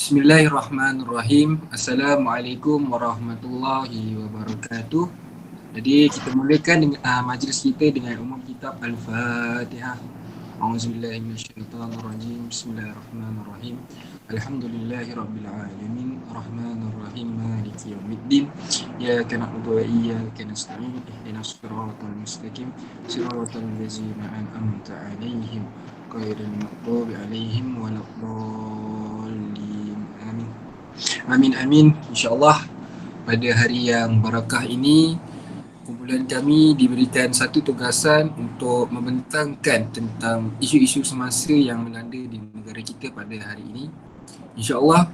Bismillahirrahmanirrahim. Assalamualaikum warahmatullahi wabarakatuh. Jadi kita mulakan dengan majlis kita dengan umum kitab Al-Fatihah. A'udzubillahi minasyaitonirrajim. Bismillahirrahmanirrahim. Alhamdulillahirabbil alamin, arrahmanirrahim, maliki yaumiddin. Iyyaka na'budu wa iyyaka nasta'in. Ihdinas siratal mustaqim, siratal ladzina an'amta 'alaihim ghairil maghdubi 'alaihim waladdallin. Amin. Amin amin. InsyaAllah pada hari yang barakah ini kumpulan kami diberikan satu tugasan untuk membentangkan tentang isu-isu semasa yang melanda di negara kita pada hari ini. InsyaAllah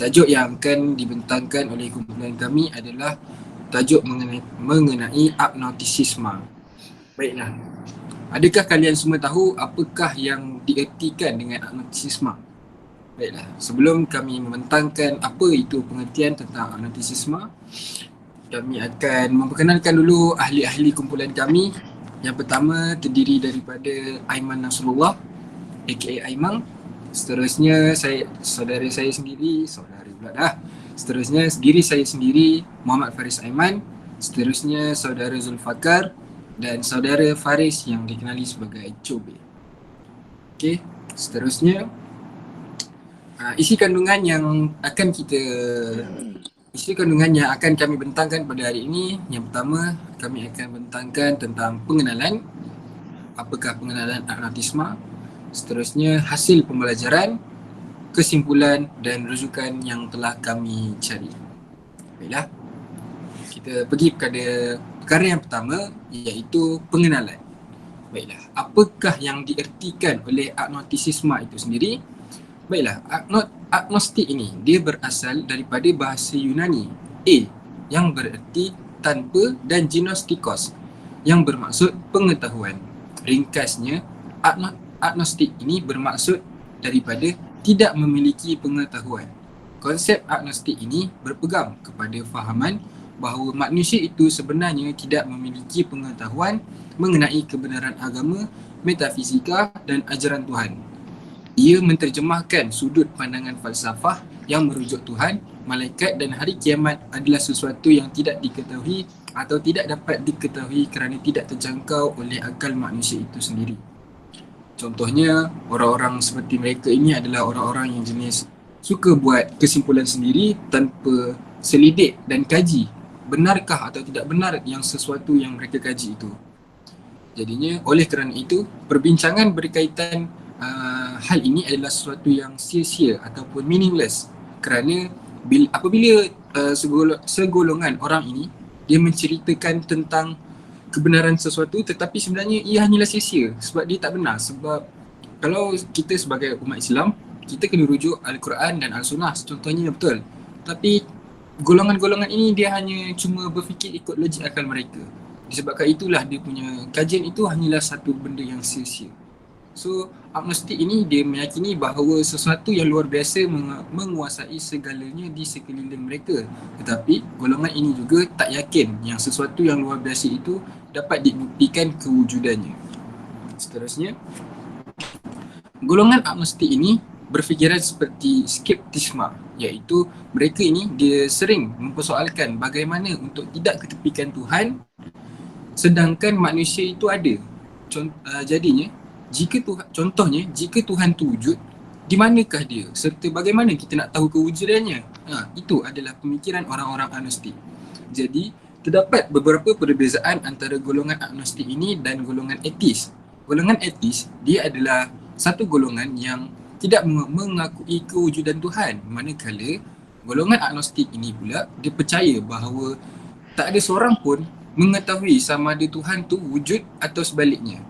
tajuk yang akan dibentangkan oleh kumpulan kami adalah tajuk mengenai agnostisisme. Baiklah, adakah kalian semua tahu apakah yang diertikan dengan agnostisisme? Baiklah, sebelum kami membentangkan apa itu pengertian tentang agnostisisme, kami akan memperkenalkan dulu ahli-ahli kumpulan kami. Yang pertama terdiri daripada Aiman Nasrullah aka Aimang. Seterusnya saudara saya sendiri, Seterusnya diri saya sendiri, Muhammad Faris Aiman. Seterusnya saudara Zulfakar dan saudara Faris yang dikenali sebagai Chobe. Okey, seterusnya isi kandungan yang akan kami bentangkan pada hari ini. Yang pertama, kami akan bentangkan tentang pengenalan. Apakah pengenalan agnostisme? Seterusnya, hasil pembelajaran, kesimpulan dan rujukan yang telah kami cari. Baiklah, kita pergi kepada perkara yang pertama, iaitu pengenalan. Baiklah, apakah yang diertikan oleh agnostisisme itu sendiri? Baiklah, agnostik ini dia berasal daripada bahasa Yunani yang bererti tanpa dan gnostikos yang bermaksud pengetahuan. Ringkasnya, agnostik ini bermaksud daripada tidak memiliki pengetahuan. Konsep agnostik ini berpegang kepada fahaman bahawa manusia itu sebenarnya tidak memiliki pengetahuan mengenai kebenaran agama, metafizika dan ajaran Tuhan. Ia menterjemahkan sudut pandangan falsafah yang merujuk Tuhan, malaikat dan hari kiamat adalah sesuatu yang tidak diketahui atau tidak dapat diketahui kerana tidak terjangkau oleh akal manusia itu sendiri. Contohnya, orang-orang seperti mereka ini adalah orang-orang yang jenis suka buat kesimpulan sendiri tanpa selidik dan kaji benarkah atau tidak benar yang sesuatu yang mereka kaji itu. Jadinya, oleh kerana itu, perbincangan berkaitan hal ini adalah sesuatu yang sia-sia ataupun meaningless kerana apabila segolongan orang ini dia menceritakan tentang kebenaran sesuatu tetapi sebenarnya ia hanyalah sia-sia sebab dia tak benar. Sebab kalau kita sebagai umat Islam, kita kena rujuk Al-Quran dan Al-Sunnah contohnya, betul. Tapi golongan-golongan ini dia hanya cuma berfikir ikut logik akal mereka. Disebabkan itulah dia punya kajian itu hanyalah satu benda yang sia-sia. So, agnostik ini dia meyakini bahawa sesuatu yang luar biasa menguasai segalanya di sekeliling mereka. Tetapi golongan ini juga tak yakin yang sesuatu yang luar biasa itu dapat dibuktikan kewujudannya. Seterusnya, golongan agnostik ini berfikiran seperti skeptisme, iaitu mereka ini dia sering mempersoalkan bagaimana untuk tidak ketepikan Tuhan sedangkan manusia itu ada. Jadinya, jika Tuhan tu wujud, di manakah dia? Serta bagaimana kita nak tahu kewujudannya? Itu adalah pemikiran orang-orang agnostik. Jadi, terdapat beberapa perbezaan antara golongan agnostik ini dan golongan etis. Golongan etis, dia adalah satu golongan yang tidak mengakui kewujudan Tuhan. Manakala, golongan agnostik ini pula, dia percaya bahawa tak ada seorang pun mengetahui sama ada Tuhan tu wujud atau sebaliknya.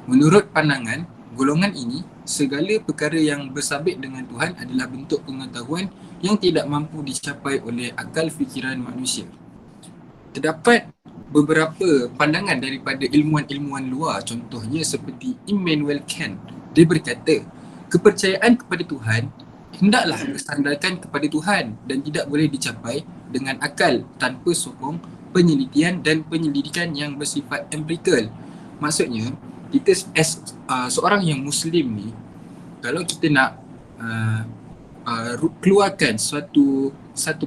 Menurut pandangan golongan ini, segala perkara yang bersabit dengan Tuhan adalah bentuk pengetahuan yang tidak mampu dicapai oleh akal fikiran manusia. Terdapat beberapa pandangan daripada ilmuwan-ilmuwan luar, contohnya seperti Immanuel Kant. Dia berkata, kepercayaan kepada Tuhan hendaklah bersandarkan kepada Tuhan dan tidak boleh dicapai dengan akal tanpa sokong penelitian dan penyelidikan yang bersifat empirikal. Maksudnya, kita seorang yang Muslim ni, kalau kita nak keluarkan satu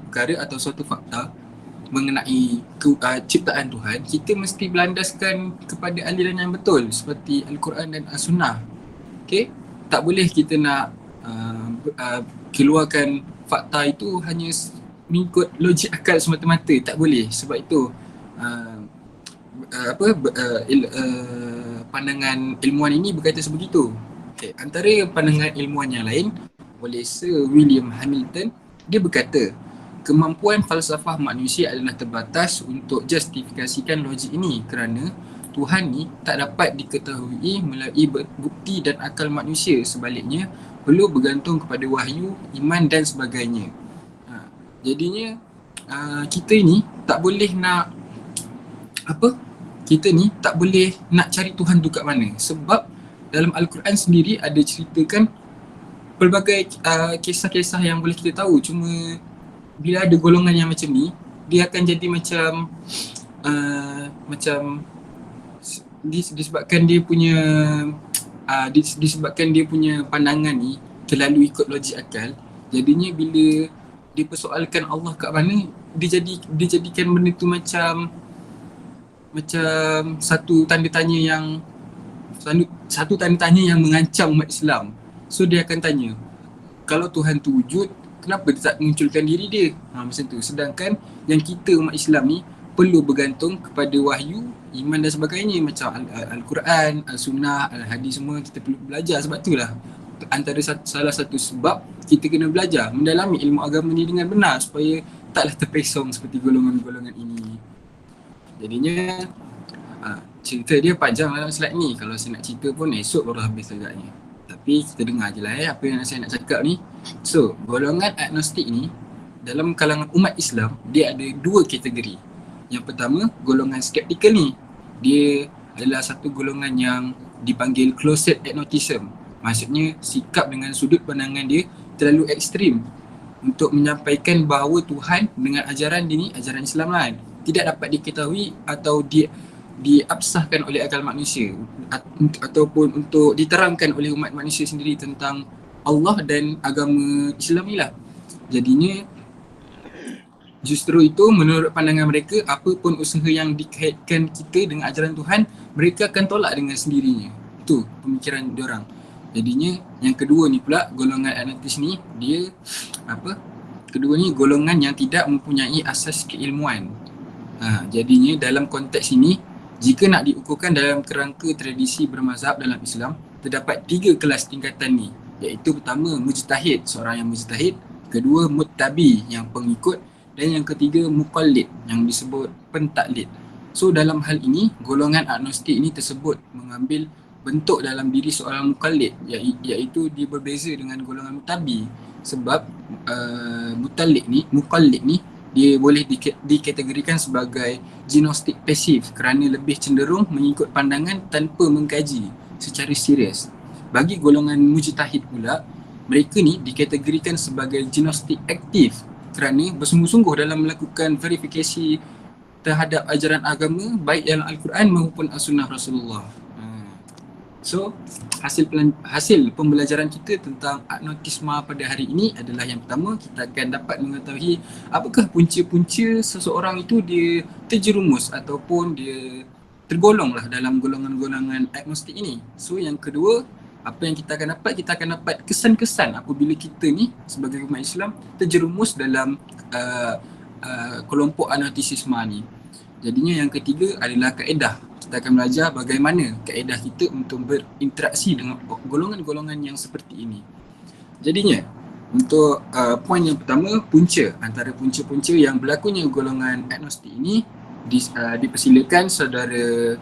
perkara atau suatu fakta mengenai ciptaan Tuhan, kita mesti berlandaskan kepada aliran yang betul seperti Al-Quran dan As-Sunnah. Okay? Tak boleh kita nak keluarkan fakta itu hanya mengikut logik akal semata-mata. Tak boleh. Sebab itu pandangan ilmuwan ini berkata sebegitu. Okay. Antara pandangan ilmuwan yang lain oleh Sir William Hamilton, dia berkata kemampuan falsafah manusia adalah terbatas untuk justifikasikan logik ini kerana Tuhan ni tak dapat diketahui melalui bukti dan akal manusia. Sebaliknya, perlu bergantung kepada wahyu, iman dan sebagainya. Jadinya, kita ni tak boleh nak kita ni tak boleh nak cari Tuhan tu kat mana. Sebab dalam Al-Quran sendiri ada ceritakan pelbagai kisah-kisah yang boleh kita tahu. Cuma bila ada golongan yang macam ni, dia akan jadi macam disebabkan dia punya disebabkan dia punya pandangan ni terlalu ikut logik akal. Jadinya bila dipersoalkan Allah kat mana, dia jadikan benda tu macam satu tanda tanya yang mengancam umat Islam. So dia akan tanya, kalau Tuhan tu wujud, kenapa dia tak munculkan diri dia? Macam tu. Sedangkan yang kita umat Islam ni perlu bergantung kepada wahyu, iman dan sebagainya. Macam Al-Quran, Al-Sunnah, Al-Hadis semua kita perlu belajar. Sebab itulah antara salah satu sebab kita kena belajar mendalami ilmu agama ni dengan benar supaya taklah terpesong seperti golongan-golongan ini. Jadinya cerita dia panjang dalam slide ni. Kalau saya nak cerita pun esok baru habis agaknya. Tapi kita dengar je lah apa yang saya nak cakap ni. So, golongan agnostik ni dalam kalangan umat Islam, dia ada dua kategori. Yang pertama, golongan skeptikal ni. Dia adalah satu golongan yang dipanggil closet agnosticism. Maksudnya, sikap dengan sudut pandangan dia terlalu ekstrim untuk menyampaikan bahawa Tuhan dengan ajaran dia ni, ajaran Islam lah, tidak dapat diketahui atau diabsahkan oleh akal manusia ataupun untuk diterangkan oleh umat manusia sendiri tentang Allah dan agama Islam ni lah. Jadinya justru itu menurut pandangan mereka, apa pun usaha yang dikaitkan kita dengan ajaran Tuhan, mereka akan tolak dengan sendirinya. Itu pemikiran diorang. Jadinya yang kedua ni pula, golongan agnostis ni, dia kedua ni golongan yang tidak mempunyai asas keilmuan. Jadinya dalam konteks ini, jika nak diukurkan dalam kerangka tradisi bermazhab dalam Islam, terdapat 3 kelas tingkatan ni, iaitu pertama mujtahid, seorang yang mujtahid, kedua muttabi, yang pengikut, dan yang ketiga muqallid, yang disebut pentaklid. So dalam hal ini, golongan agnostik ini tersebut mengambil bentuk dalam diri seorang muqallid, iaitu dia berbeza dengan golongan muttabi. Sebab muqallid ni dia boleh dikategorikan sebagai gnostik pasif kerana lebih cenderung mengikut pandangan tanpa mengkaji secara serius. Bagi golongan mujtahid pula, mereka ni dikategorikan sebagai gnostik aktif kerana bersungguh-sungguh dalam melakukan verifikasi terhadap ajaran agama baik dalam Al-Quran maupun As-Sunnah Rasulullah. So, hasil pembelajaran kita tentang agnostisme pada hari ini adalah yang pertama, kita akan dapat mengetahui apakah punca-punca seseorang itu dia terjerumus ataupun dia tergolonglah dalam golongan-golongan agnostik ini. So, yang kedua, apa yang kita akan dapat kesan-kesan apabila kita ni sebagai umat Islam terjerumus dalam kelompok agnostisisme ni. Jadinya yang ketiga adalah kaedah. Kita akan belajar bagaimana kaedah kita untuk berinteraksi dengan golongan-golongan yang seperti ini. Jadinya, untuk poin yang pertama, punca. Antara punca-punca yang berlakunya golongan agnostik ini, dipersilakan saudara,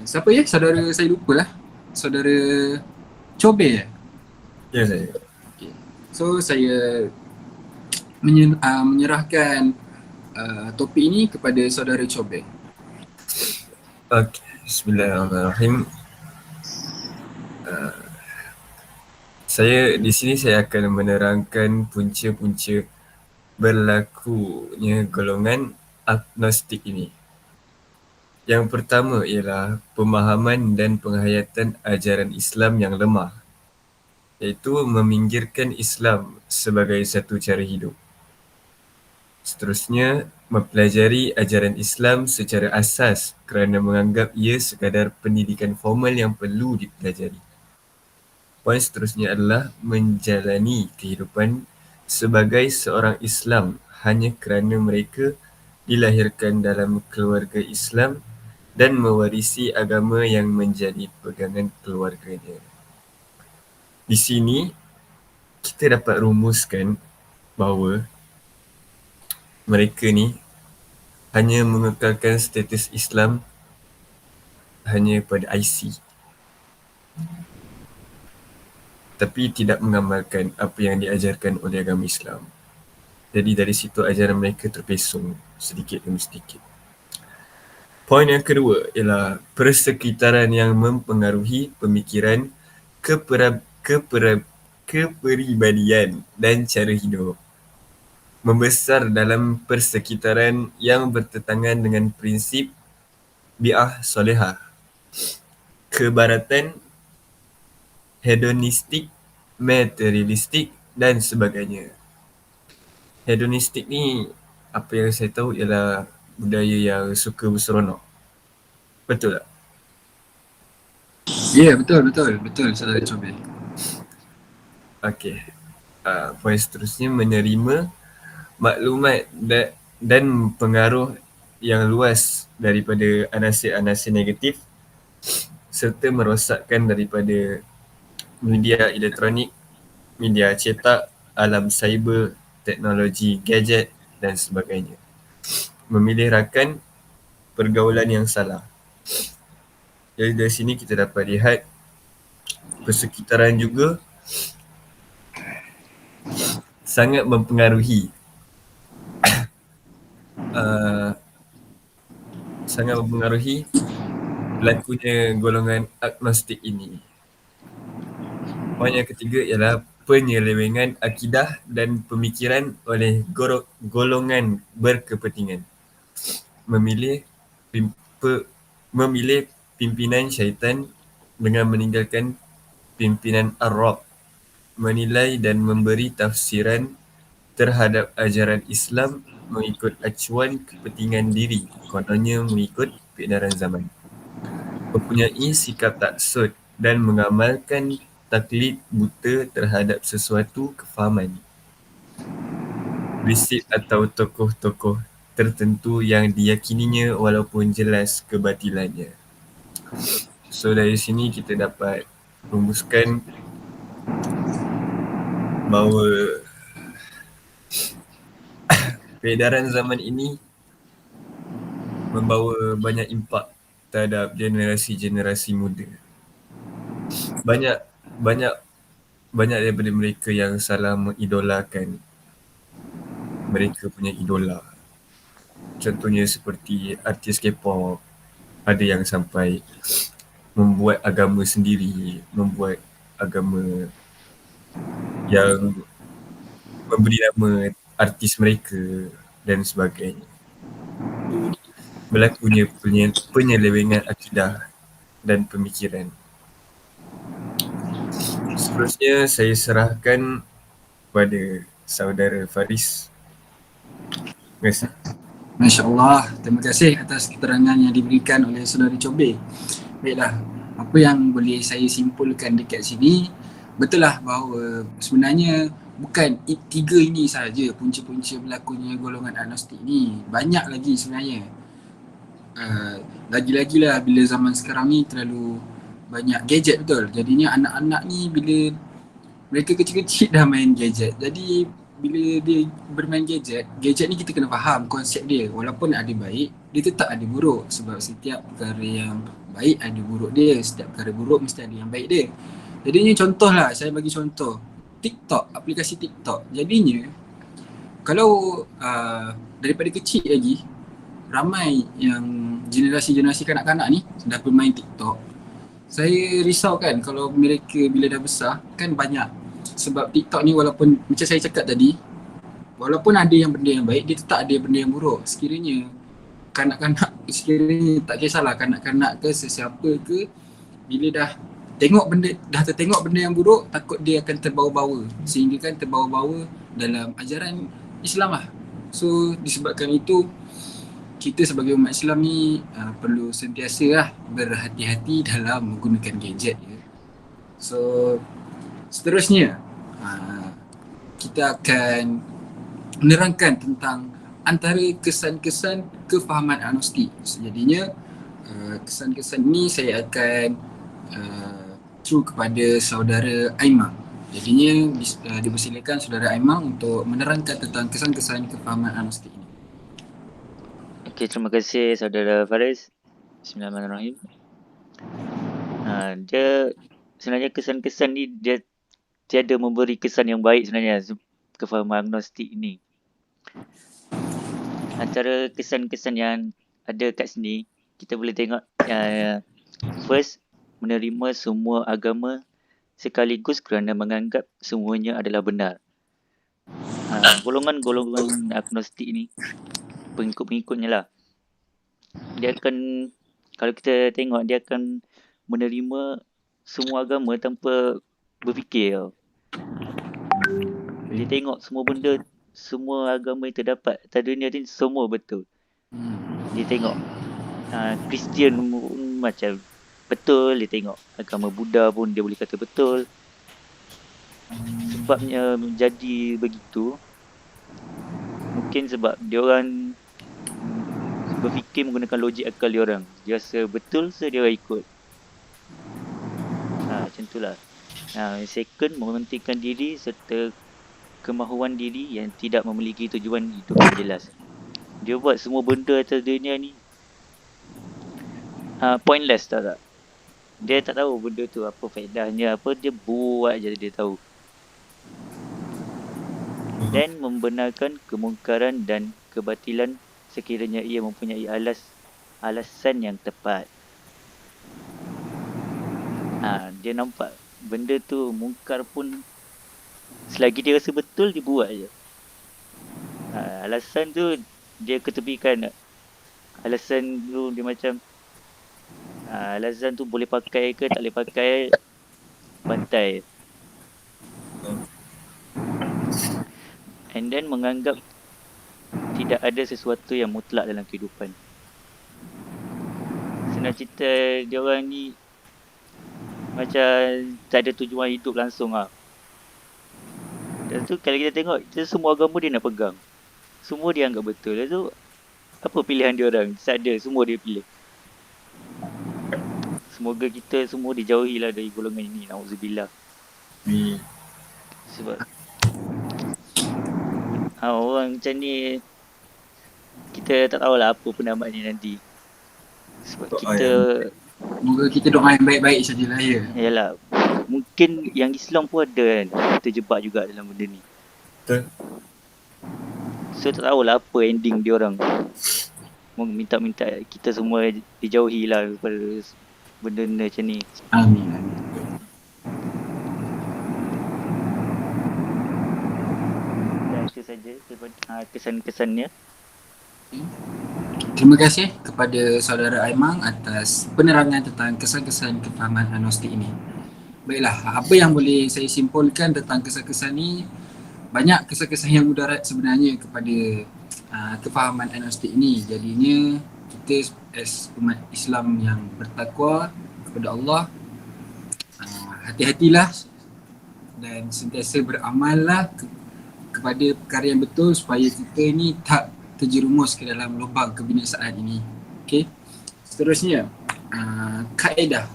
siapa ya? Saudara saya lupa lah. Saudara Chobe ya? Ya, saya. Okay. So, saya menyerahkan topik ini kepada saudara Chobe. Okay, bismillahirrahmanirrahim. Di sini saya akan menerangkan punca-punca berlakunya golongan agnostik ini. Yang pertama ialah pemahaman dan penghayatan ajaran Islam yang lemah. iaitu meminggirkan Islam sebagai satu cara hidup. Seterusnya, mempelajari ajaran Islam secara asas kerana menganggap ia sekadar pendidikan formal yang perlu dipelajari. Poin seterusnya adalah menjalani kehidupan sebagai seorang Islam hanya kerana mereka dilahirkan dalam keluarga Islam dan mewarisi agama yang menjadi pegangan keluarganya. Di sini, kita dapat rumuskan bahawa mereka ni hanya mengekalkan status Islam hanya pada IC, tapi tidak mengamalkan apa yang diajarkan oleh agama Islam. Jadi dari situ ajaran mereka terpesong sedikit demi sedikit. Poin yang kedua ialah persekitaran yang mempengaruhi pemikiran, kepribadian dan cara hidup. Membesar dalam persekitaran yang bertentangan dengan prinsip bi'ah solehah, kebaratan, hedonistik, materialistik dan sebagainya. Hedonistik ni, apa yang saya tahu ialah budaya yang suka berseronok. Betul tak? Ya, betul saudara Chobei. Okey. Poin seterusnya, menerima maklumat dan pengaruh yang luas daripada anasir-anasir negatif serta merosakkan daripada media elektronik, media cetak, alam cyber, teknologi gadget dan sebagainya. Memilih rakan pergaulan yang salah. Jadi dari sini kita dapat lihat persekitaran juga sangat mempengaruhi berlakunya golongan agnostik ini. Poin yang ketiga ialah penyelewengan akidah dan pemikiran oleh golongan berkepentingan. Memilih pimpinan syaitan dengan meninggalkan pimpinan Ar-Rab, menilai dan memberi tafsiran terhadap ajaran Islam mengikut acuan kepentingan diri, kononnya mengikut kebenaran zaman. Mempunyai sikap taksud dan mengamalkan taklid buta terhadap sesuatu kefahaman, prinsip atau tokoh-tokoh tertentu yang diyakininya walaupun jelas kebatilannya. So dari sini kita dapat rumuskan bahawa peredaran zaman ini membawa banyak impak terhadap generasi-generasi muda. Banyak daripada mereka yang salah mengidolakan mereka punya idola. Contohnya seperti artis K-pop, ada yang sampai membuat agama sendiri, membuat agama yang memberi nama artis mereka dan sebagainya. Berlakunya penyelewengan akidah dan pemikiran. Seterusnya saya serahkan kepada saudara Faris. Terima kasih. Masya Allah, terima kasih atas keterangan yang diberikan oleh saudara Chobei. Baiklah, apa yang boleh saya simpulkan dekat sini, betul lah bahawa sebenarnya bukan tiga ini sahaja punca-punca berlakunya golongan agnostik ni. Banyak lagi sebenarnya. Lagi-lagi lah bila zaman sekarang ni terlalu banyak gadget, betul. Jadinya anak-anak ni bila mereka kecil-kecil dah main gadget. Jadi bila dia bermain gadget ni kita kena faham konsep dia. Walaupun ada baik, dia tetap ada buruk. Sebab setiap perkara yang baik ada buruk dia. Setiap perkara buruk mesti ada yang baik dia. Jadinya contoh lah, saya bagi contoh TikTok, aplikasi TikTok. Jadinya kalau daripada kecil lagi ramai yang generasi-generasi kanak-kanak ni dah bermain TikTok. Saya risau kan kalau mereka bila dah besar kan banyak. Sebab TikTok ni walaupun macam saya cakap tadi, walaupun ada yang benda yang baik, dia tetap ada benda yang buruk. Sekiranya kanak-kanak, tak kisahlah kanak-kanak ke sesiapa ke, bila dah tertengok benda yang buruk, takut dia akan terbawa-bawa, sehingga kan terbawa-bawa dalam ajaran Islam lah. So disebabkan itu, kita sebagai umat Islam ni perlu sentiasa lah berhati-hati dalam menggunakan gadget ya. So seterusnya kita akan menerangkan tentang antara kesan-kesan kefahaman agnostik. Jadinya kesan-kesan ni saya akan through kepada saudara Aimang. Jadinya dipersilakan saudara Aimang untuk menerangkan tentang kesan-kesan kefahaman agnostik ini. Okey, terima kasih saudara Faris. Bismillahirrahmanirrahim. Dia sebenarnya kesan-kesan ni dia tiada memberi kesan yang baik sebenarnya kefahaman agnostik ni. Antara kesan-kesan yang ada kat sini, kita boleh tengok first, menerima semua agama sekaligus kerana menganggap semuanya adalah benar. Golongan-golongan agnostik ni, pengikut-pengikutnya lah, dia akan, kalau kita tengok, dia akan menerima semua agama tanpa berfikir tau. Dia tengok semua benda, semua agama yang terdapat atas dunia ni semua betul. Dia tengok Kristian macam betul, dia tengok agama Buddha pun dia boleh kata betul. Sebabnya menjadi begitu, mungkin sebab dia orang berfikir menggunakan logik akal dia orang. Dia rasa betul, so dia orang ikut. Macam itulah. Second, mementingkan diri serta kemahuan diri yang tidak memiliki tujuan hidup yang jelas. Dia buat semua benda atas dunia ni pointless, tahu tak? Dia tak tahu benda tu apa faedahnya, apa, dia buat je dia tahu. Dan membenarkan kemungkaran dan kebatilan sekiranya ia mempunyai alasan yang tepat. Dia nampak benda tu mungkar pun, selagi dia rasa betul, dia buat je. Alasan tu dia ketepikan. Alasan tu dia macam alasan tu boleh pakai ke tak boleh pakai, bantai. And then menganggap tidak ada sesuatu yang mutlak dalam kehidupan. Senang cerita, dia orang ni macam tak ada tujuan hidup langsung lah. Dan tu kalau kita tengok, kita semua agama dia nak pegang. Semua dia anggap betul. Dan tu apa pilihan dia orang? Tak ada, semua dia pilih. Semoga kita semua dijauhilah dari golongan ini. Na'udzubillah. Sebab orang macam ni, kita tak tahulah apa pendapat ni nanti. Sebab kita, semoga kita doa yang baik-baik sajalah ya. Yalah, mungkin yang Islam pun ada kan terjebak juga dalam benda ni. Betul. So tak tahulah apa ending dia orang. Minta kita semua dijauhilah daripada benda-benda macam ni. Amin. Dan itu saja kesan-kesannya. Terima kasih kepada saudara Aimang atas penerangan tentang kesan-kesan kefahaman agnostik ini. Baiklah, apa yang boleh saya simpulkan tentang kesan-kesan ni, banyak kesan-kesan yang mudarat sebenarnya kepada kefahaman agnostik ini. Jadinya kita as umat Islam yang bertakwa kepada Allah, hati-hatilah dan sentiasa beramallah kepada perkara yang betul supaya kita ni tak terjerumus ke dalam lubang kebinasaan ini. Okey. Seterusnya, kaedah.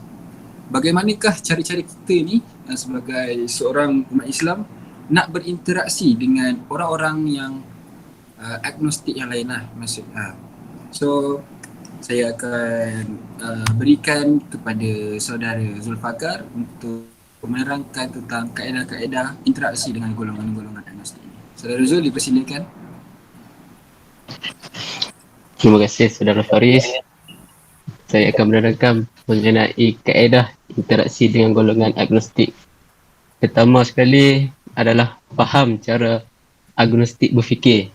Bagaimanakah cara-cara kita ni sebagai seorang umat Islam nak berinteraksi dengan orang-orang yang agnostik yang lain lah, So saya akan berikan kepada saudara Zulfakar untuk menerangkan tentang kaedah-kaedah interaksi dengan golongan-golongan agnostik ini. Saudara Zul, dipersilakan. Terima kasih saudara Faris. Saya akan menerangkan mengenai kaedah interaksi dengan golongan agnostik. Pertama sekali adalah faham cara agnostik berfikir.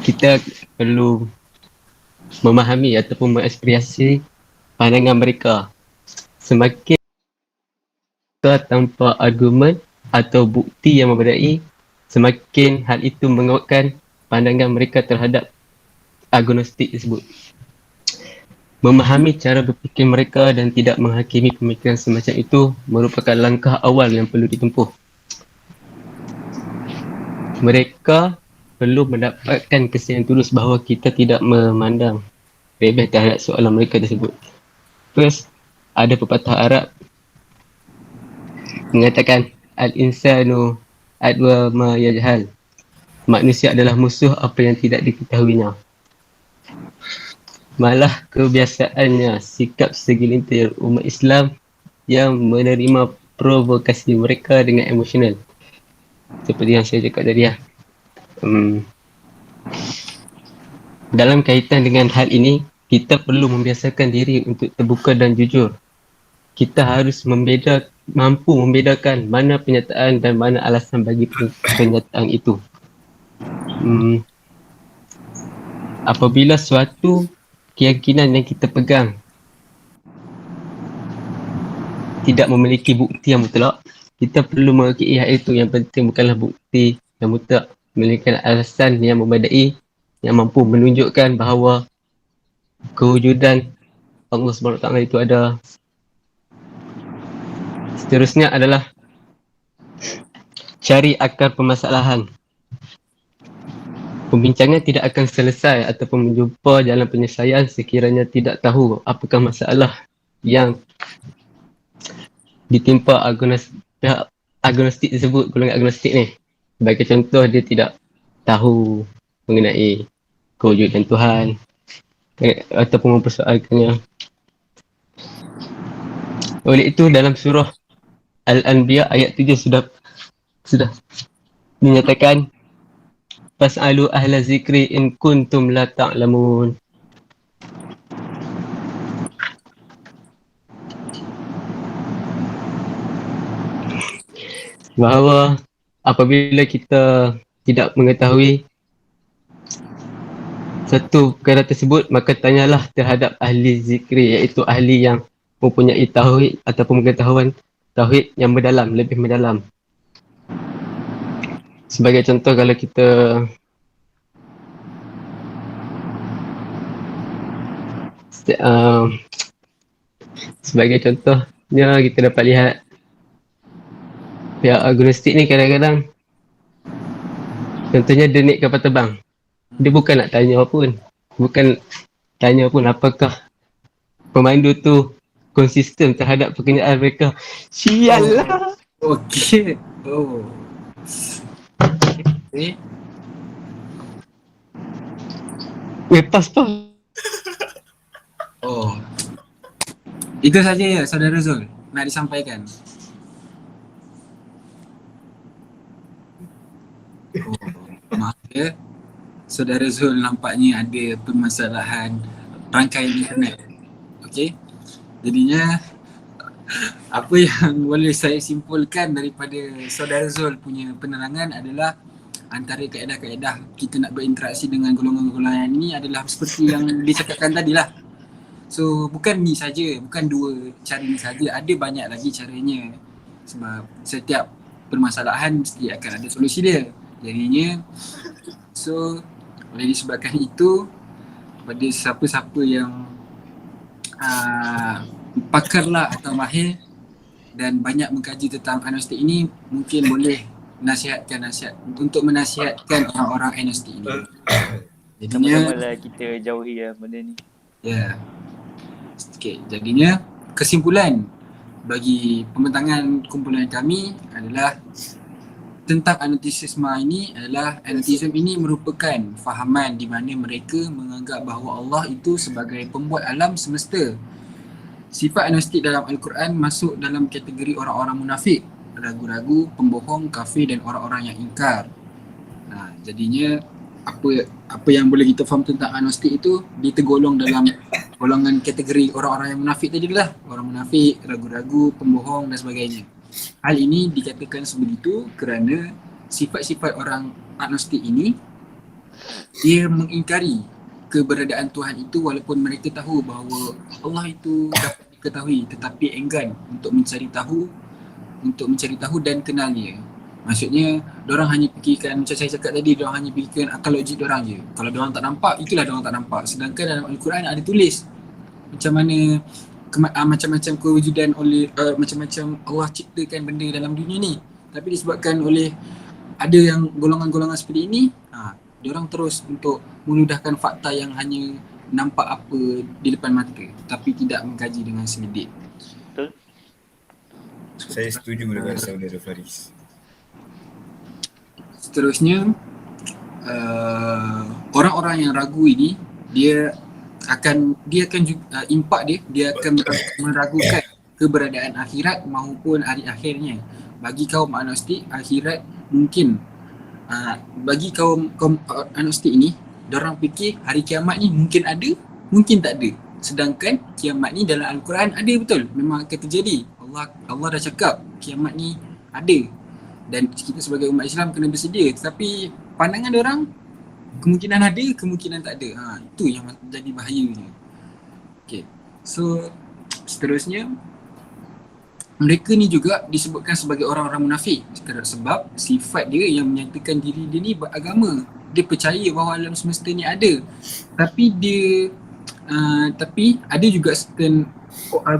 Kita perlu memahami ataupun mengekspresi pandangan mereka semakin tanpa argumen atau bukti yang memadai, semakin hal itu menguatkan pandangan mereka terhadap agnostik tersebut. Memahami cara berfikir mereka dan tidak menghakimi pemikiran semacam itu merupakan langkah awal yang perlu ditempuh. Mereka perlu mendapatkan kesan tulus bahawa kita tidak memandang remeh terhadap soalan mereka tersebut. First, ada pepatah Arab mengatakan al-insanu adwa ma yajhal. Manusia adalah musuh apa yang tidak diketahuinya. Malah kebiasaannya sikap segelintir umat Islam yang menerima provokasi mereka dengan emosional. Seperti yang saya cakap tadi lah. Dalam kaitan dengan hal ini, kita perlu membiasakan diri untuk terbuka dan jujur. Kita harus mampu membedakan mana penyataan dan mana alasan bagi penyataan itu. Apabila suatu keyakinan yang kita pegang tidak memiliki bukti yang mutlak, kita perlu mengakui hal itu. Yang penting bukanlah bukti yang mutlak, melainkan alasan yang memadai yang mampu menunjukkan bahawa kewujudan Allah SWT itu ada. Seterusnya adalah cari akar permasalahan. Pembincangan tidak akan selesai ataupun menjumpa jalan penyelesaian sekiranya tidak tahu apakah masalah yang ditimpa agnostik tersebut, golongan agnostik ni. Sebagai contoh, dia tidak tahu mengenai kewujudan Tuhan ataupun mempersoalkannya. Oleh itu dalam surah Al-Anbiya ayat 7 sudah dinyatakan fas'alu ahla zikri in kuntum la ta'lamun. Bahawa apabila kita tidak mengetahui satu perkara tersebut, maka tanyalah terhadap ahli zikri, iaitu ahli yang mempunyai tauhid ataupun pengetahuan tauhid yang mendalam, lebih mendalam. Sebagai contoh, kalau kita sebagai contohnya kita dapat lihat pihak agnostik ni kadang-kadang, contohnya dia naik kapal terbang, dia bukan nak tanya pun apakah pemandu tu konsisten terhadap pekerjaan mereka. Sial lah. Okey. Oh. Okay. Lepas tu Oh. Itu saja ya Saudara Zul nak disampaikan. Oh, maaf ya. Saudara Zul nampaknya ada permasalahan rangkaian internet. Okey. Jadinya apa yang boleh saya simpulkan daripada Saudara Zul punya penerangan adalah antara kaedah-kaedah kita nak berinteraksi dengan golongan-golongan ini adalah seperti yang dicakapkan tadi lah. So bukan ni saja, bukan dua cara ni saja, ada banyak lagi caranya. Sebab setiap permasalahan mesti akan ada solusi dia. Jadinya, so oleh disebabkan itu, pada siapa-siapa yang pakar lah atau mahir dan banyak mengkaji tentang agnostik ini, mungkin boleh nasihat untuk menasihatkan orang-orang agnostik ini. Jadinya Sama-sama lah kita jauhi lah benda ni. ya. Okay, jadinya kesimpulan bagi pembentangan kumpulan kami adalah tentang agnotisisme ini adalah agnotisisme ini merupakan fahaman di mana mereka menganggap bahawa Allah itu sebagai pembuat alam semesta. Sifat agnostik dalam Al-Quran masuk dalam kategori orang-orang munafik, ragu-ragu, pembohong, kafir dan orang-orang yang ingkar. Jadinya apa yang boleh kita faham tentang agnostik itu tergolong dalam golongan kategori orang-orang yang munafik tadi lah. Orang munafik, ragu-ragu, pembohong dan sebagainya. Hal ini dikatakan sebegitu kerana sifat-sifat orang agnostik ini dia mengingkari keberadaan Tuhan itu walaupun mereka tahu bahawa Allah itu dapat ketahui tetapi enggan untuk mencari tahu dan kenalnya. Maksudnya diorang hanya fikirkan, macam saya cakap tadi, diorang hanya fikirkan akal logik diorang je. Kalau diorang tak nampak, itulah diorang tak nampak. Sedangkan dalam Al-Quran ada tulis macam mana macam-macam kewujudan oleh macam-macam Allah ciptakan benda dalam dunia ni. Tapi disebabkan oleh ada yang golongan-golongan seperti ini, diorang terus untuk memudahkan fakta yang hanya nampak apa di depan mata tapi tidak mengkaji dengan selidik. Betul? Saya setuju dengan saudara Faris. Seterusnya, orang-orang yang ragu ini dia akan impak dia akan meragukan keberadaan akhirat maupun hari akhirnya. Bagi kaum agnostik, akhirat mungkin bagi kaum agnostik ini, diorang fikir hari kiamat ni mungkin ada, mungkin tak ada. Sedangkan kiamat ni dalam Al-Quran ada betul, memang akan terjadi. Allah dah cakap kiamat ni ada dan kita sebagai umat Islam kena bersedia. Tetapi pandangan diorang kemungkinan ada, kemungkinan tak ada. Itu yang jadi bahayanya. Okay. So seterusnya, mereka ni juga disebutkan sebagai orang-orang munafik sebab sifat dia yang menyatakan diri dia ni beragama. Dia percaya bahawa alam semesta ni ada. Tapi ada juga certain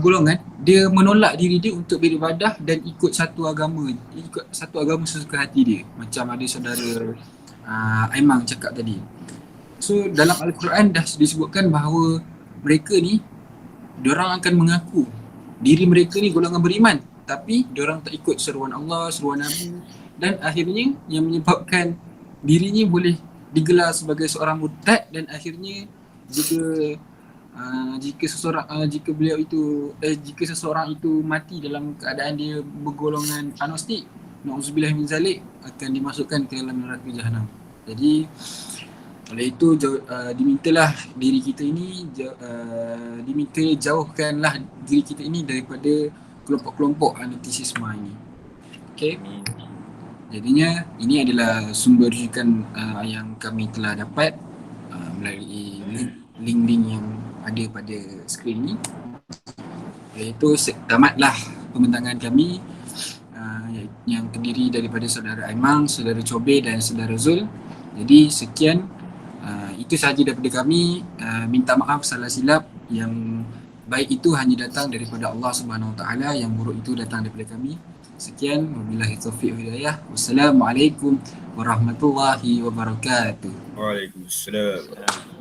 golongan dia menolak diri dia untuk beribadah dan ikut satu agama sesuka hati dia. Macam ada saudara Aimang cakap tadi. So dalam Al-Quran dah disebutkan bahawa mereka ni diorang akan mengaku diri mereka ni golongan beriman, tapi diorang tak ikut seruan Allah, seruan Nabi, dan akhirnya yang menyebabkan dirinya boleh digelar sebagai seorang murtad. Dan akhirnya jika seseorang itu mati dalam keadaan dia bergolongan agnostik, na'udzubillah min zalik, akan dimasukkan ke dalam neraka jahanam. Jadi oleh itu dimintalah diri kita ini diminta jauhkanlah diri kita ini daripada kelompok-kelompok agnostisisme ini. Okey. Jadinya ini adalah sumber rujukan yang kami telah dapat melalui link-link yang ada pada skrin ini. Iaitu tamatlah pembentangan kami yang terdiri daripada saudara Aimang, saudara Chobe dan saudara Zul. Jadi sekian, itu sahaja daripada kami. Minta maaf salah silap, yang baik itu hanya datang daripada Allah Subhanahu Wa Taala, yang buruk itu datang daripada kami. Sekian, wabillahi taufiq wal hidayah. Wassalamualaikum warahmatullahi wabarakatuh. Waalaikumsalam.